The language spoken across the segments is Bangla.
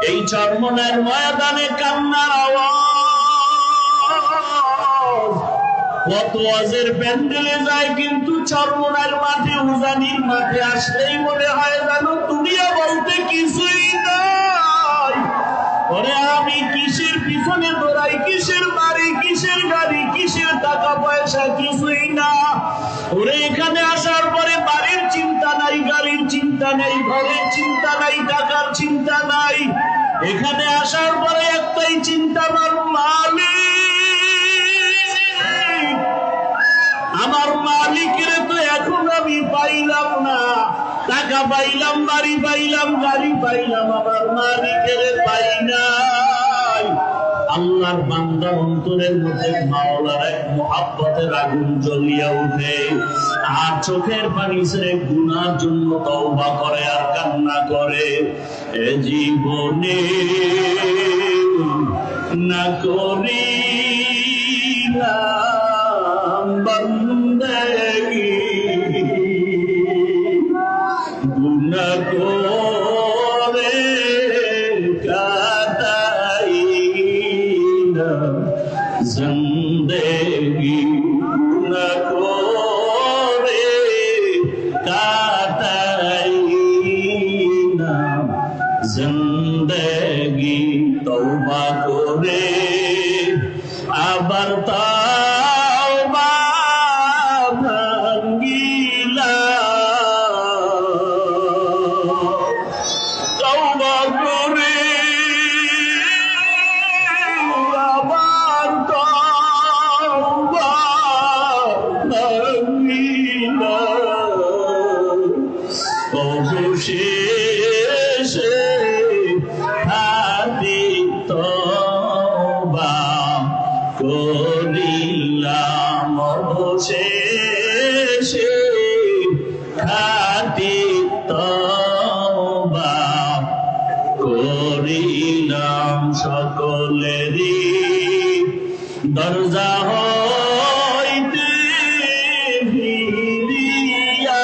এই চরমনের ময়দানে কান্নার আওয়াজ কত ওয়াজের প্যান্ডেলে যায়, কিন্তু চরমনের মাঠে, উজানির মাঠে আসলেই মনে হয় জানো দুনিয়া বলতে কিছুই নাই। ওরে আমি কিসের পিছনে দৌড়াই, কিসের বাড়ি, কিসের গাড়ি, কিসের টাকা পয়সা, কিছুই না। ওরে এখানে আসার পরে বাড়ির চিন্তা নাই, গাড়ির চিন্তা নেই, ঘরের চিন্তা নাই, টাকার চিন্তা নাই। এখানে আসার পরে একটাই চিন্তা, আমার মালিক, আমার মালিকের তো এখন আমি পাইলাম না। টাকা পাইলাম, বাড়ি পাইলাম, গাড়ি পাইলাম, আমার মালিকের পাই নাই। আল্লাহর বান্দা অন্তরের মধ্যে মাওলার এক মুহাব্বতের আগুন জ্বলিয়া উঠে, আর চোখের পানি ছেড়ে গুনার জন্য তওবা করে আর কান্না করে। এ জীবনে না করিলাম বান্দাগি, গুনাহ করে কাটাইলাম জিন্দেগি, গুনাহ করে কাটাইলাম জিন্দেগি। তওবা করে আবার তওবা ভাঙ্গিলাম, তওবা করে আবার তওবা ভাঙ্গিলাম। অবশেষে খাঁটি তওবা করিলাম, অবশেষে খাঁটি তওবা করিলাম। সকলেরই দরজা হইতে ফিরিয়া,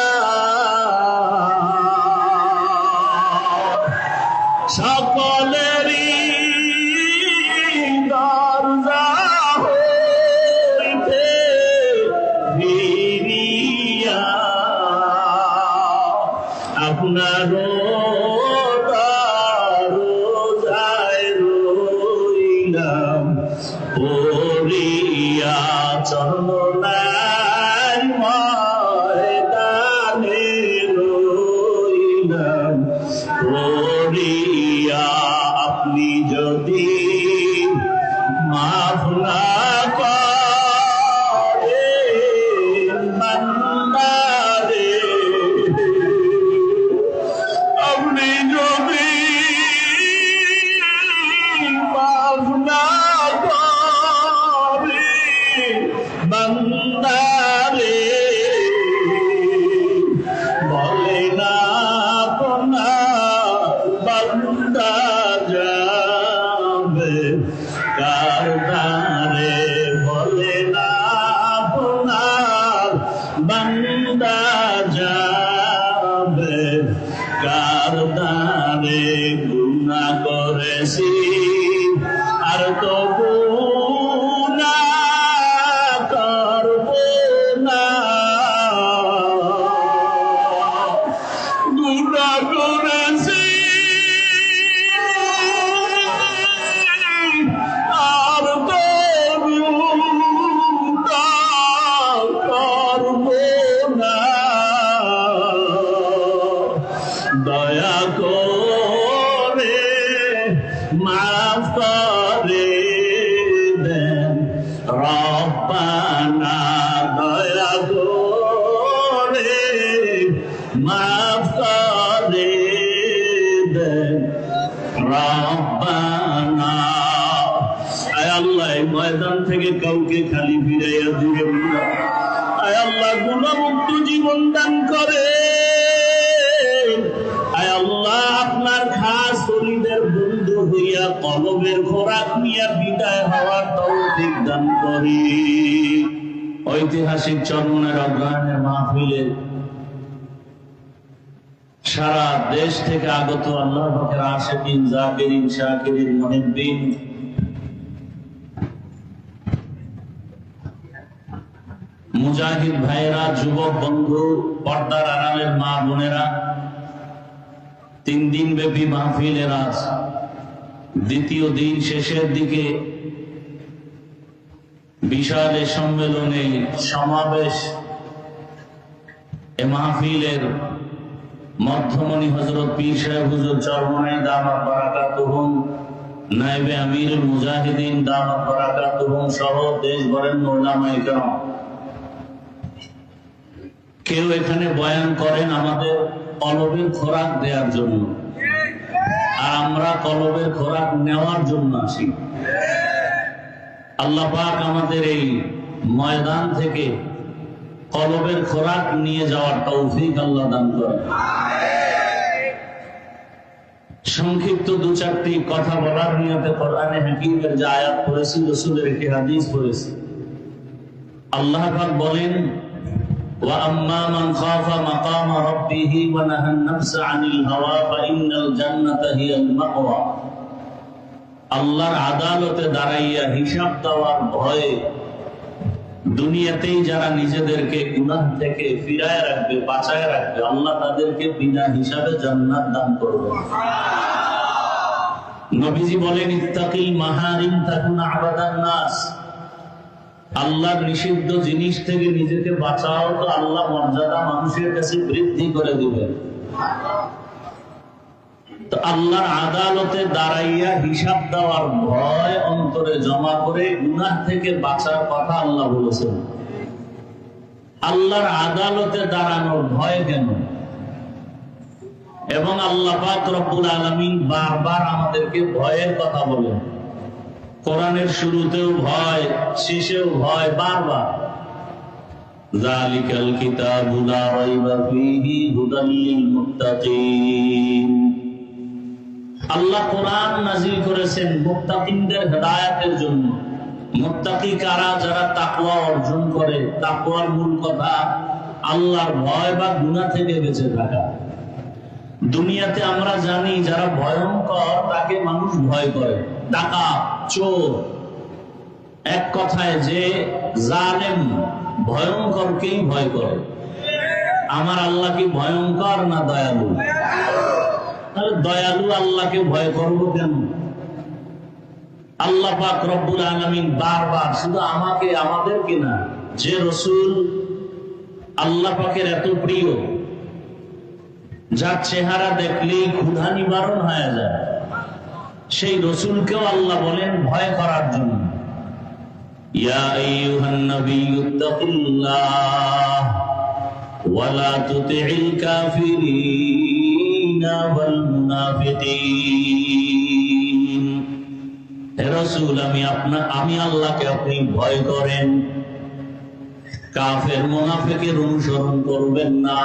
সকলেরই দরজা হইতে ফিরিয়া আপনার রোজায় রইলাম পড়িয়া, চরণের ময়দানে রইলাম পড়িয়া। আপনি যদি মাফ না করেন বান্দারে, আপনি যদি মাফ না করেন বান্দারে, বলে না আপনার বান্দা যাবে কার দ্বারে, বলে না আপনার বান্দা যাবে কার দ্বারে। গুনাহ করেছি আর তো গুনাহ করব না, গুনাহ করেছি আর তো গুনাহ করব না। দয়া করে মাফ করে দেন রব্বানা, দয়া করে মাফ করে দেন রব্বানা। আয় আল্লাহ, এই ময়দান থেকে কাউকে খালি ফিরাইয়া দিবেন না। আয় আল্লাহ, গুনাহমুক্ত জীবন দান করে। আয় আল্লাহ, আপনার খাস ওলিদের বন্ধু হইয়া কলবের খোরাক নিয়ে বিদায় হওয়ার তৌফিক দান করি। ঐতিহাসিক চরমনের অগ্রহায়ণের মাহফিলে সারা দেশ থেকে আগত আল্লাহ পাকের আশিকিন, জাকিরিন, শাকিরিন, মুহিব্বিন, মুজাহিদ ভাইয়েরা, যুবক বন্ধু, পর্দার আড়ালের মা বোনেরা, 3 দিন ব্যাপী মাহফিলের আজ দ্বিতীয় দিন শেষের দিকে বিশাল সম্মেলনে সমাবেশ। এ মাহফিলের মধ্যমণি হযরত পীর সাহেব হুজুর চরমনাই দামাত বারাকাতুহুম, নায়েবে আমিরুল মুজাহিদিন দামাত বারাকাতুহুম সহ দেশভরের উলামায়ে কেরাম, কেউ এখানে বয়ান করেন আমাদের কলবের খোরাক দেওয়ার জন্য, আর আমরা কলবের খোরাক নেওয়ার জন্য আসি। আল্লাহ পাক আমাদের এই ময়দান থেকে কলবের খোরাক নিয়ে যাওয়ার তৌফিক আল্লাহ দান করেন। সংক্ষিপ্ত 2-4টি কথা বলার নিয়তে কোরআনে হাকিমের যে আয়াত পড়েছি, রাসূলের একটি হাদিস পড়েছি। আল্লাহ পাক বলেন, وَأَمَّا مَنْ خَافَ مَقَامَ رَبِّهِ وَنَهَى النَّفْسَ عَنِ الْهَوَى فَإِنَّ الْجَنَّةَ هِيَ الْمَأْوَى। আল্লাহর আদালতে দাঁড়াইয়া হিসাব দেওয়ার ভয়ে দুনিয়াতেই যারা নিজেদেরকে গুনাহ থেকে ফিরায় রাখবে, বাঁচায় রাখবে, আল্লাহ তাদেরকে বিনা হিসাবে জান্নাত দান করবে। নবীজি বলেন, ইত্তাকিল মাহারিম তাকুন আবাদান নাস। আল্লাহর নিষিদ্ধ জিনিস থেকে নিজেকে বাঁচাও, তো আল্লাহ মর্যাদা মানুষের কাছে বৃদ্ধি করে দিবেন। তো আল্লাহর আদালতে দাঁড়াইয়া হিসাব দেওয়ার ভয় অন্তরে জমা করে গুনাহ থেকে বাঁচার কথা আল্লাহ বলেছেন। আল্লাহর আদালতে দাঁড়ানোর ভয় কেন? এবং আল্লাহ পাক রব্বুল আলামিন বারবার আমাদেরকে ভয়ের কথা বলেন। কোরআনের শুরুতেও ভয়, শেষেও ভয়, বারবার। যালিকাল কিতাবু লা রাইবা ফীহি হুদাল লিল মুত্তাকিন। আল্লাহ কোরআন নাযিল করেছেন মুত্তাকিনদের হেদায়েতের জন্য। মুত্তাকি কারা? যারা তাকওয়া অর্জন করে। তাকওয়ার মূল কথা আল্লাহর ভয় বা গুনাহ থেকে বেঁচে থাকা। দুনিয়াতে আমরা জানি যারা ভয়ঙ্কর তাকে মানুষ ভয় করে, ডাকাত, চোর, এক কথায় যে জালেম ভয়ঙ্করকেই ভয় করে। আমার আল্লাহ কি ভয়ঙ্কর না দয়ালু? তাহলে দয়ালু আল্লাহকে ভয় করব কেন? আল্লাহ পাক রব্বুল আলামিন বারবার, শুধু আমাকে, আমাদেরকে না, যে রাসূল আল্লাহ পাকের এত প্রিয়, যার চেহারা দেখলেই ক্ষুধা নিবারণ হয়ে যায়, সেই রাসূলকেও আল্লাহ বলেন ভয় করার জন্য। ইয়া আইয়ুহান নাবিয়্যু তাকুল্লাহ ওয়া লা তুতি'ল কাফিরিনা ওয়াল মুনাফিকিন। হে রাসূল, আমি আল্লাহকে আপনি ভয় করেন, কাফের মুনাফিকের অনুসরণ করবেন না।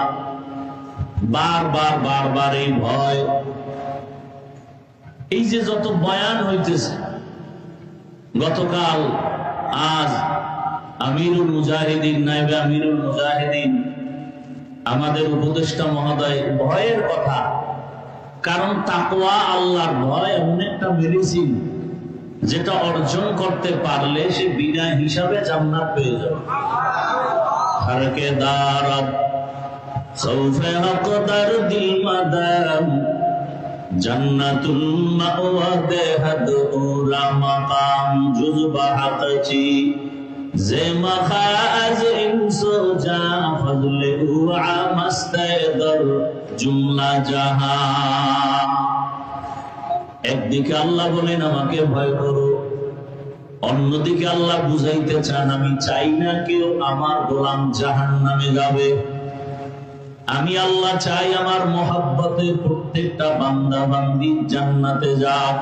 বারবার বারবার এই ভয়। এই যে যত বয়ান হইতেছে, গতকাল, আজ আমিরুল মুজাহিদিন, নায়েবে আমিরুল মুজাহিদিন, আমাদের উপদেষ্টা মহোদয় ভয়ের কথা। কারণ তাকওয়া, আল্লাহর ভয় এমন একটা মেডিসিন যেটা অর্জন করতে পারলে সে বিনা হিসাবে জান্নাত পেয়ে যাবে। হারকে দারাত খাউফে আকদার দিল মাদাম জান্নাতুল মাওয়া দেহাদ ওরা মাকাম জুজবা হাকচি যে মাখাজ ইনসো জা ফজলে উআ মাস্তায়দর জুমলা জাহান। একদিকে আল্লাহ বলেন আমাকে ভয় করো, অন্যদিকে আল্লাহ বুঝাইতে চান আমি চাই না কেউ আমার গোলাম জাহান্নামে যাবে। আমি আল্লাহ চাই আমার মহব্বতে প্রত্যেকটা বান্দা বান্দি জান্নাতে যাক।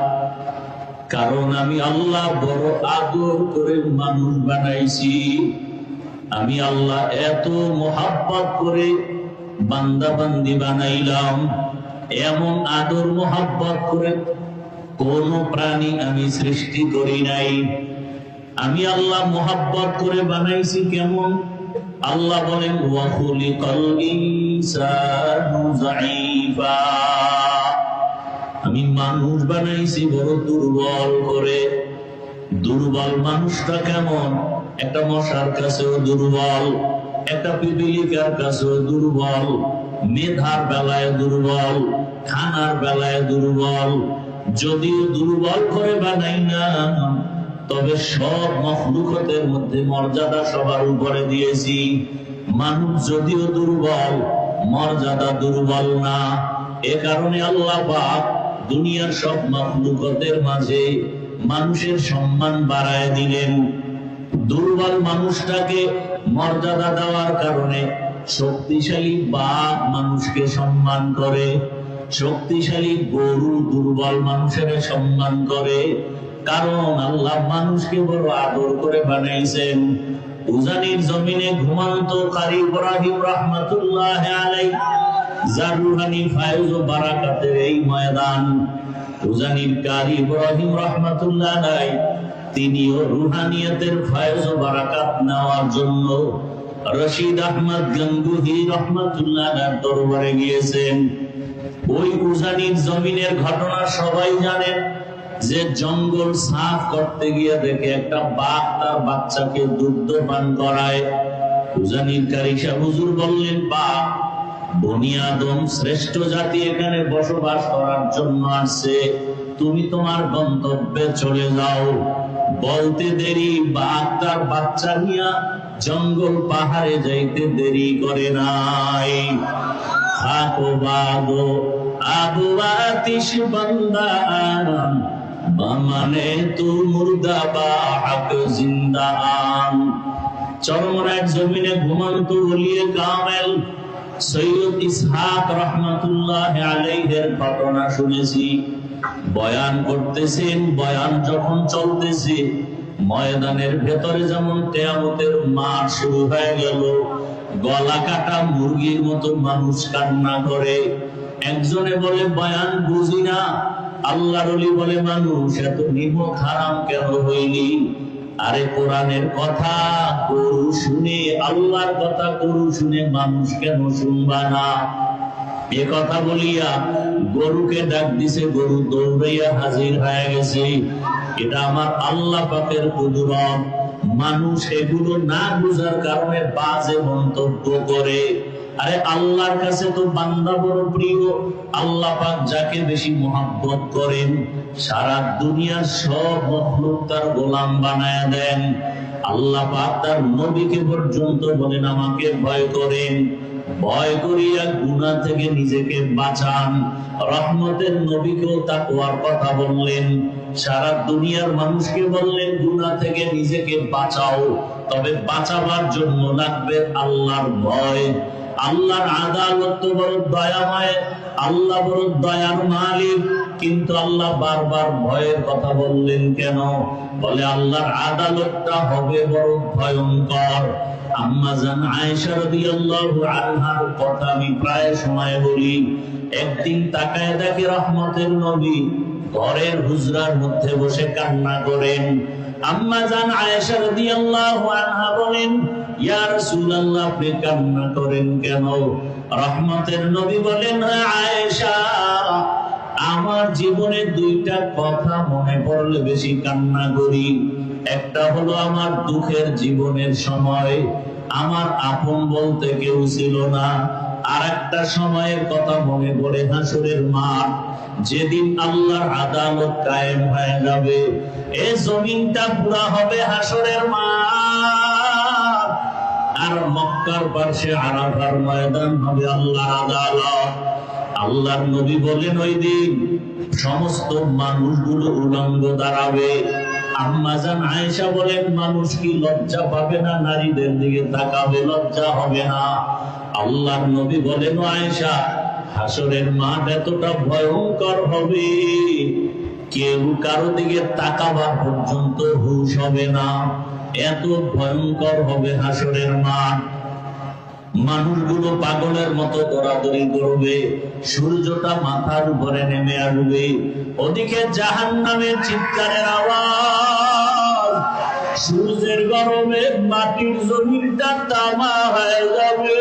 কারণ আমি আল্লাহ বড় আদর করে মানুষ বানাইছি। আমি আল্লাহ এত মহব্বত করে বান্দা বান্দি বানাইলাম, এমন আদর মহব্বত করে কোন প্রাণী আমি সৃষ্টি করি নাই। আমি আল্লাহ মহব্বত করে বানাইছি কেমন? আল্লাহ বলেন ওয়া খুলিকাল ইনসানু যায়ীফা, আমি মানুষ বানাইছি বড় দুর্বল করে। দুর্বল মানুষটা কেমন? একটা মশার কাছেও দুর্বল, একটা পিপিলিকার কাছেও দুর্বল, মেধার বেলায় দুর্বল, খানার বেলায় দুর্বল। যদিও দুর্বল করে বানাই না, তবে সব মখলুকতের মধ্যে মর্যাদা সবার উপরে দিয়েছি। মানুষ যদিও দুর্বল, মর্যাদা দুর্বল না। এ কারণে আল্লাহ পাক দুনিয়ার সব মখলুকতের মাঝে মানুষের সম্মান বাড়ায় দিলেন। দুর্বল মানুষটাকে মর্যাদা দেওয়ার কারণে শক্তিশালী বাঘ মানুষকে সম্মান করে, শক্তিশালী গরু দুর্বল মানুষের সম্মান করে। কারণ আল্লাহ মানুষকে বড় আদর করে বানাইছেন। উজানির জমিনে ঘুমান্ত কারি ইব্রাহিম রাহমাতুল্লাহ আলাইহি, যার রুহানি ফায়জ ও বারাকাতের এই ময়দান, উজানির কারি ইব্রাহিম রাহমাতুল্লাহ আলাইহি তিনিও রুহানিয়তের ফায়জ ও বারাকাত নেওয়ার জন্য রশিদ আহমদ গঙ্গুহি রাহমাতুল্লাহ আলাইহির দরবারে গিয়েছেন। ওই উজানির জমিনের ঘটনা সবাই জানেন যে জঙ্গল সাফ করতে গিয়ে দেখে একটা বাঘ তার বাচ্চাকে দুগ্ধ পান করায়। উজানির কারি সাহেব হুজুর বললেন, বাঘ বনি আদম শ্রেষ্ঠ জাতি এখানে বসবাস করার জন্য আসছে, তুমি তোমার গন্তব্যে চলে যাও। বলতে দেরি বাঘ তার বাচ্চা নিয়ে জঙ্গল পাহাড়ে যাইতে দেরি করে নাই। খাকো বাগো আবু আতিশ বান্দা বামানে তু মুর্দা বা হক জিন্দা আন। চরমরায় জমিনে ঘুমন্ত ওলিয়ে কামেল সৈয়দ ইসহাক রাহমাতুল্লাহ আলাইহির ঘটনা শুনেছি। বয়ান করতেছেন, বয়ান যখন চলতেছে ময়দানের ভেতরে যেমন কিয়ামতের মাঠ শুরু হয়ে গেল। গলা কাটা মুরগির মতো মানুষ কান্না করে। একজনে বলে, বয়ান বুঝি না। আল্লাহর ওলি বলে, মানুষ এত নিমক হারাম কেন হইলি? আরে কোরআনের কথা গরু শুনে, আল্লাহর কথা গরু শুনে মানুষ কেন শুনবা না? এ কথা বলিয়া গরুকে ডাক দিছে, গরু দৌড়াইয়া হাজির হয়ে গেছে। এটা আমার আল্লাহ পাকের কুদরত। মানুষ এগুলো না বুঝার কারণে বাজে মন্তব্য করে। আরে আল্লাহর কাছে তো বান্দা বড় প্রিয়। আল্লাহ পাক যাকে বেশি মহব্বত করেন, সারা দুনিয়ার সব মখলুক তার গোলাম বানায় দেন। আল্লাহ পাক তার নবীকে পর্যন্ত বলেন, আমাকে ভয় করেন, ভয় করিয়া গুনাহ থেকে নিজেকে বাঁচান। রহমতের নবীকেও তাকওয়ার কথা বললেন। সারা দুনিয়ার মানুষকে বললেন, গুনাহ থেকে নিজেকে বাঁচাও, তবে বাঁচাবার জন্য লাগবে আল্লাহর ভয়। আল্লাহর আদালত তো বড় দয়াময়, আল্লাহ বড় দয়ার মালিক, কিন্তু আল্লাহ বারবার ভয়ের কথা বললেন কেন? বলে আল্লাহর আদালতটা হবে বড় ভয়ঙ্কর। আম্মা জান আয়েশা রাদিয়াল্লাহু আনহার কথা আমি প্রায় সময় বলি। একদিন তাকায় দেখে রহমতের নবী ঘরের হুজরার মধ্যে বসে কান্না করেন। আম্মা জান আয়েশা রাদিয়াল্লাহু আনহা বলেন, ইয়া রাসূলুল্লাহ, আপনি কান্না করেন কেন? রহমতের নবী বলেন, আয়েশা, আমার জীবনে দুইটা কথা মনে পড়লে বেশি কান্না করি। একটা হলো আমার দুঃখের জীবনের সময় আমার আপন বলতে কেউ ছিল না। আর একটা সময়ের কথা মনে পড়ে হাসরের মাঠ, যেদিন আল্লাহর আদালত কায়েম হয়ে যাবে। এই জমিনটা পুরা হবে হাসরের মাঠ, আর মক্কার পাশে আরাফার ময়দান হবে আল্লাহর আদালত। আল্লাহর নবী বলেন, ওই দিন সমস্ত মানুষগুলো উলঙ্গ দাঁড়াবে। আম্মা জান আয়েশা বলেন, মানুষ কি লজ্জা পাবে না? নারীদের দিকে তাকাবে, লজ্জা হবে না? আল্লাহর নবী বলেন, আয়েশা, হাসরের মাঠ এতটা ভয়ঙ্কর হবে, কেউ কারো দিকে তাকাবার পর্যন্ত হুঁশ হবে না। এত ভয়ঙ্কর হবে হাসরের মাঠ। মানুষগুলো পাগলের মতো দৌড়াদৌড়ি করবে, সূর্যটা মাথার উপরে নেমে আসবে, ওদিকে জাহান্নামের চিৎকারের আওয়াজ, সূর্যের গরমে মাটির জমিনটা তামা হয়ে যাবে।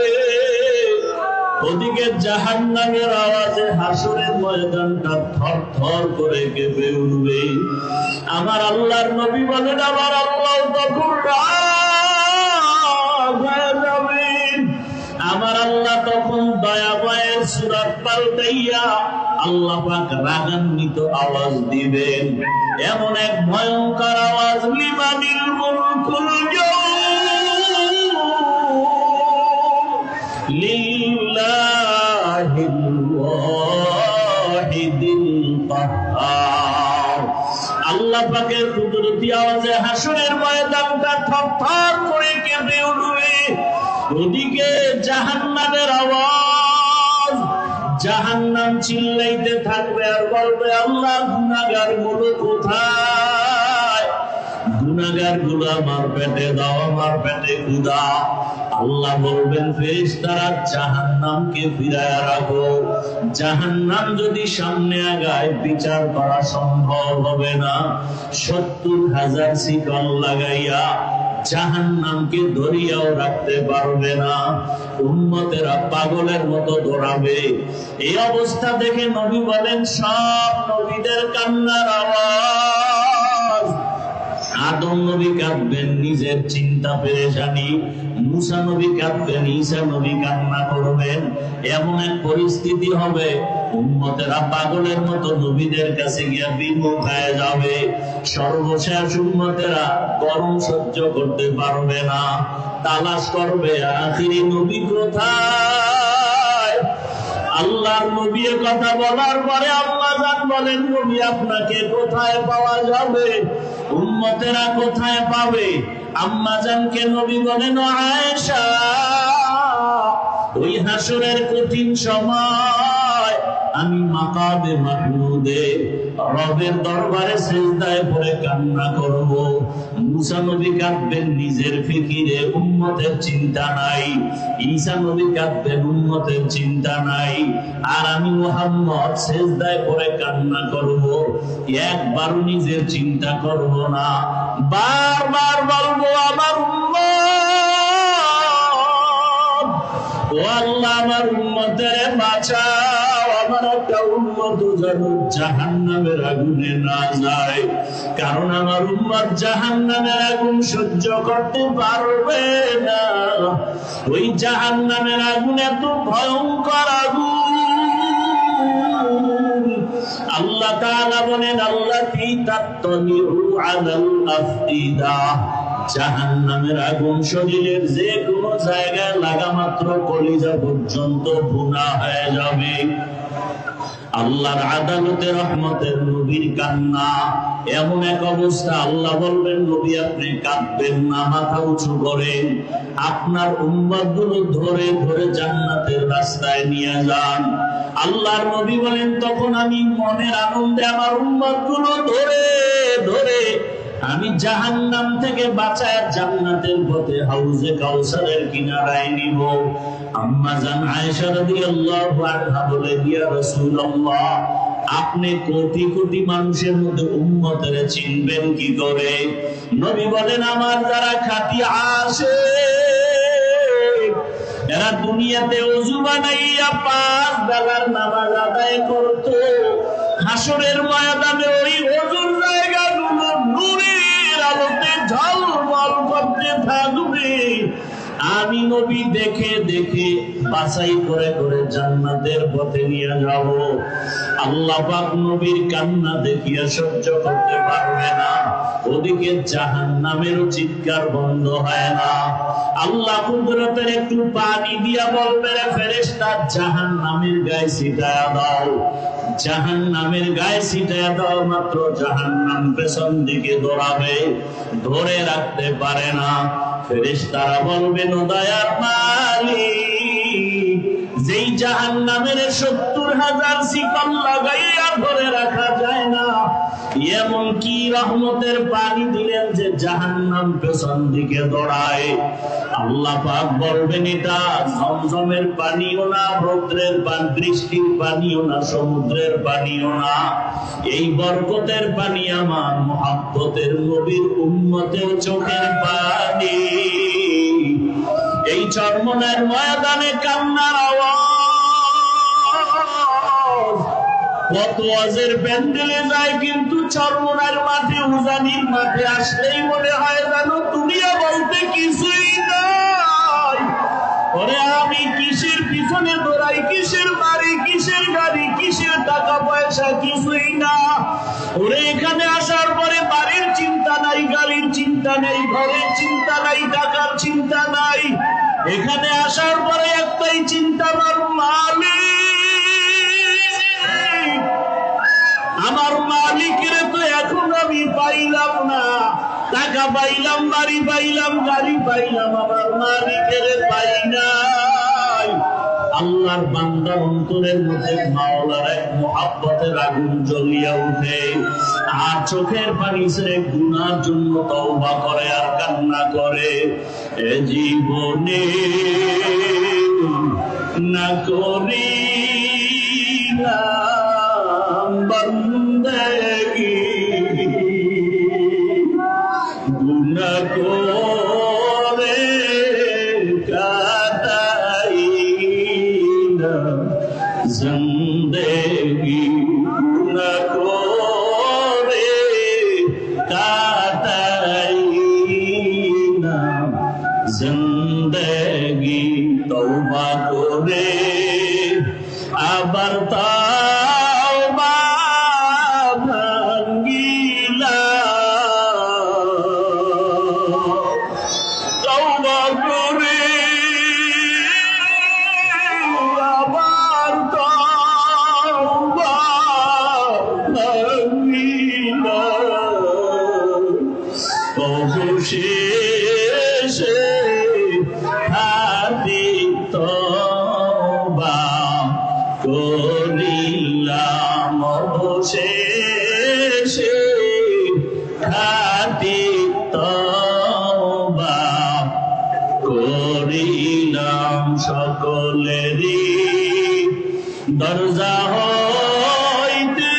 ওদিকে জাহান্নামের আওয়াজে হাসরের ময়দানটা থর থর করে কেঁপে উঠবে। আমার আল্লাহর নবী বলেন, আমার আল্লাহ তখন রাগ হয়ে যাবেন। আমার আল্লাহ তখন দয়া ভয়ের সূরত পাল্টাইয়া আল্লাহ পাক রাগান্বিত আওয়াজ দিবেন। এমন এক ভয়ঙ্কর আওয়াজ, লিমানিল মুলকুল লিল্লাহিল ওয়াহিদিল কাহ্হার। আল্লাহ পাকের কুদরতি আওয়াজে হাসরের ময়দানটা থরথর করে কেঁপে উঠবে। ওদিকে জাহান্নামের আওয়াজ, জাহান্নাম চিল্লাইতে থাকবে আর বলবে, আল্লাহ গুনাহগার গুলো কোথায়? গুনাহগার গুলো আমার পেটে দাও, আমার পেটে ক্ষুধা। আল্লাহ বলবেন, ফেরেশতারা জাহান্নামকে ফিরায়া রাখো। জাহান্নাম যদি সামনে আগায় বিচার করা সম্ভব হবে না। 70,000 শিকল লাগাইয়া জাহান্নামকে ধরিয়াও রাখতে পারবে না। উম্মতেরা পাগলের মতো দৌড়াবে। এই অবস্থা দেখে নবী বলেন, সব নবীদের কান্নার আওয়াজ। আদম নবী কাঁদবেন নিজের চিন্তা পেরেশানি, মুসা নবী কাঁদবেন, ঈসা নবী কান্না করবেন। এমন এক পরিস্থিতি হবে, উম্মতেরা পাগলের মতো নবীদের কাছে গিয়া বিমুখ হয়ে যাবে। সর্বশেষ উম্মতেরা গরম সহ্য করতে পারবে না, তালাশ করবে আখিরি নবী কোথায়। আল্লাহর নবীর কথা বলার পরে আল্লাহ জান বলেন, নবী আপনাকে কোথায় পাওয়া যাবে? উম্মতেরা কোথায় পাবে? আম্মা জানকে নবী বলেন, আয়েশা, ওই হাসরের কঠিন সময় আমি মাকামে মাহমুদে রবের দরবারে সিজদায় পড়ে কান্না করব। মুসা নবী কাঁদবেন নিজের ফিকিরে, উম্মতের চিন্তা নাই। ঈসা নবী কাঁদবেন, উম্মতের চিন্তা নাই। আর আমি মুহাম্মদ সিজদায় পড়ে কান্না করব, একবার নিজের চিন্তা করব না। বারবার বলবো, আমার উম্মত, ও আল্লাহ আমার উম্মতের বাঁচাও। আমার একটা উম্মত যেন জাহান্নামের আগুনে না যায়, কারণ আমার উম্মত জাহান্নামের আগুন সহ্য করতে পারবে না। ওই জাহান্নামের আগুন এত ভয়ঙ্কর আগুন। আল্লাহ তাআলা বলেন, আল্লাতী তাত্তালিউ আলাল আফইদা, জাহান্নামের আগুন শরীরের যে কোনো জায়গায় লাগা মাত্র কলিজা পর্যন্ত ভুনা হয়ে যাবে। আল্লাহর আদালতে রহমতের নবীর কান্না, এমন এক অবস্থা আল্লাহ বলবেন, নবী আপনি কাঁদবেন না, মাথা উঁচু করেন, আপনার উম্মত গুলো ধরে ধরে জান্নাতের রাস্তায় নিয়ে যান। আল্লাহর নবী বলেন, তখন আমি মনের আনন্দে আমার উম্মত গুলো ধরে ধরে আমি জাহান্নাম থেকে বাঁচায় জান্নাতের পথে হাউজে কাউসারের কিনারায় নিব। আম্মা জান আয়েশা রাদিয়াল্লাহু আনহা বলেন, ইয়া রাসূলুল্লাহ, আপনি কোটি কোটি মানুষের মধ্যে উম্মতের চিনবেন কি করে? নবী বলেন, আমার যারা খাঁটি আশিক, এরা দুনিয়াতে ওযু বানাইয়া 5 বেলার নামাজ আদায় করত। হাসরের ময়দানে ওই ওযুর জায়গাগুলো নূরের আলোতে ঝলমল করতে থাকবে। আমি নবী দেখে দেখে বাছাই করে করে জান্নাতের পথে নিয়ে যাব। আল্লাহ পাক নবীর কান্না দেখিয়া সহ্য করতে পারবে না। ওদিকে জাহান্নামের চিৎকার বন্ধ হয় না। আল্লাহ কুদরতের একটু পানি দিয়া বলবে, ফেরেশতা জাহান্নামের গায়ে ছিটায়া দাও। জাহান্নামের গায়ে ছিটায়া দাও, মাত্র জাহান্নাম পেছন দিকে দৌড়াবে, ধরে রাখতে পারে না। ফেরেশতারা বলবেন, ও দয়ার মালিক, যেই জাহান্নামের হাজার শিকল লাগাইয়া ধরে রাখা যায় না। এমন কি রহমতের পানি দিলেন যে জাহান্নাম পেছন দিকে দৌড়ায়। আল্লাহ পাক বলবেন এটা জমজমের পানিও না, রৌদ্রের পানি, বৃষ্টির পানিও না, সমুদ্রের পানিও না, এই বরকতের পানি আমার মুহাব্বতের নবীর উম্মতের চোখের পানি। এই চরমনার ময়দানে কান্নার আওয়াজ কত ওয়াজের প্যান্ডেলে যায়, কিন্তু চরমনার মাঠে, উজানির মাঠে আসলেই মনে হয় যেন দুনিয়া বলতে কিছুই নাই। ওরে আমি কিসের পিছনে দৌড়াই, কিসের বাড়ি, কিসের গাড়ি, কিসের টাকা পয়সা, কিছুই না। ওরে এখানে আসার পরে বাড়ির চিন্তা নাই, গাড়ির চিন্তা নেই, ঘরের চিন্তা নাই, টাকার চিন্তা নাই। এখানে আসার পরে একটাই চিন্তা, আমার মালিক, আমার মালিকের তো এখন আমি পাইলাম না। টাকা পাইলাম, বাড়ি পাইলাম, গাড়ি পাইলাম, আমার মালিকের পাই নাই। আল্লাহর বান্দা অন্তরের মধ্যে মাওলার এক মুহাব্বতের আগুন জ্বলিয়া উঠে, আর চোখের পানি ছেড়ে গুনার জন্য তওবা করে আর কান্না করে। এ জীবনে না করিলাম বান্দেগি, গুনাহ করে কাটাই না জিন্দেগি, গুনাহ করে কাটাই না জিন্দেগি। তওবা করে আবার তওবা ভাঙ্গিলাম, তওবা করে আবার তওবা ভাঙ্গিলাম। অবশেষে হাতি তওবা করিলাম, অবশেষে হাতি তওবা করিলাম। সকলেরই দরজা হইতে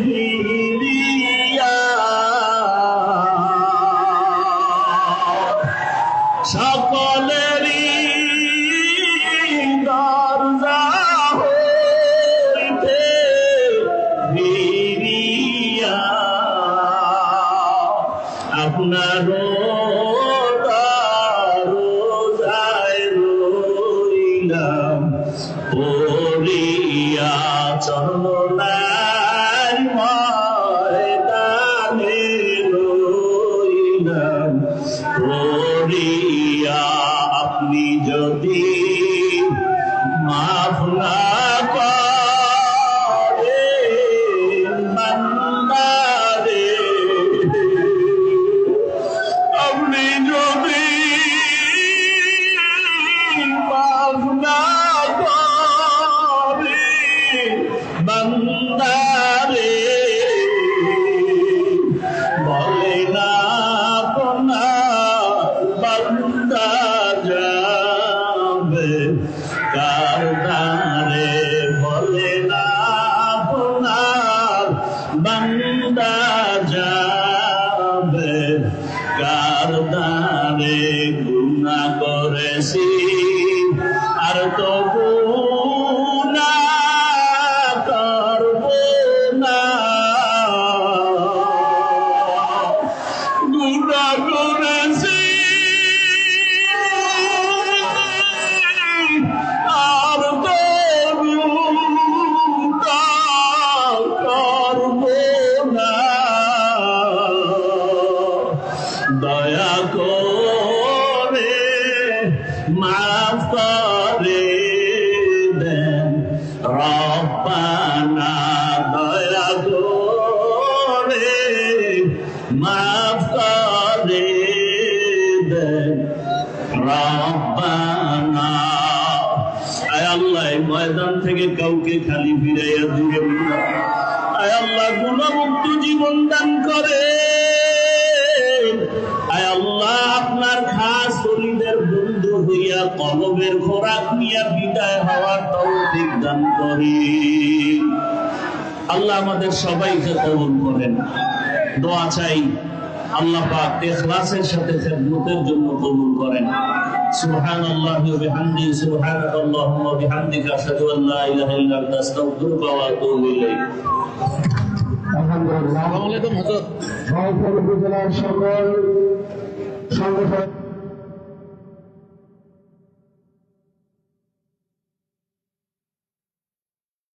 ফিরিয়া, সকলেরই দরজা হইতে ফিরিয়া, আপনার রোজায় রইলাম পড়িয়া, চরমনার ময়দানে রইলাম পড়িয়া। আপনি যদি মাফ না করেন বান্দারে, আপনি যদি মাফ না করেন বান্দারে, বলে না আপনার বান্দা যাবে কারদারে, বলে না আপনার বান্দা যাবে কারদারে। গুনাহ করেছি আর তো গুনাহ করব না, গুনাহ করেছি আর তো গুনাহ করব না। দয়া করে মাফ করে দেন রব্বানা, দয়া করে মাফ করে দেন রব্বানা। আয় আল্লাহ, ময়দান থেকে কাউকে খালি ফিরাইয়া দিবেন না। আয় আল্লাহ গুণমুক্ত জীবন দান করে। আয় আল্লাহ আপনার খাস ওলিদের বন্ধু হইয়া কলবের খোরাক নিয়ে বিদায় হওয়ার তৌফিক দান করেন। আল্লাহ আমাদের সবাইকে কবুল করেন। দোয়া চাই আল্লাহ পাক ইখলাসের সাথে খিদমতের জন্য কবুল করেন। সুবহানাল্লাহি ওয়া বিহামদিহি সুবহানাকাল্লাহুম্মা ওয়া বিহামদিকা আশহাদু আল লা ইলাহা ইল্লা আনতা আস্তাগফিরুকা ওয়া আতুবু ইলাইক। আলহামদুলিল্লাহ। আসসালামু আলাইকুম হুজুর। জয়পুর উপজেলার সকল সংগঠন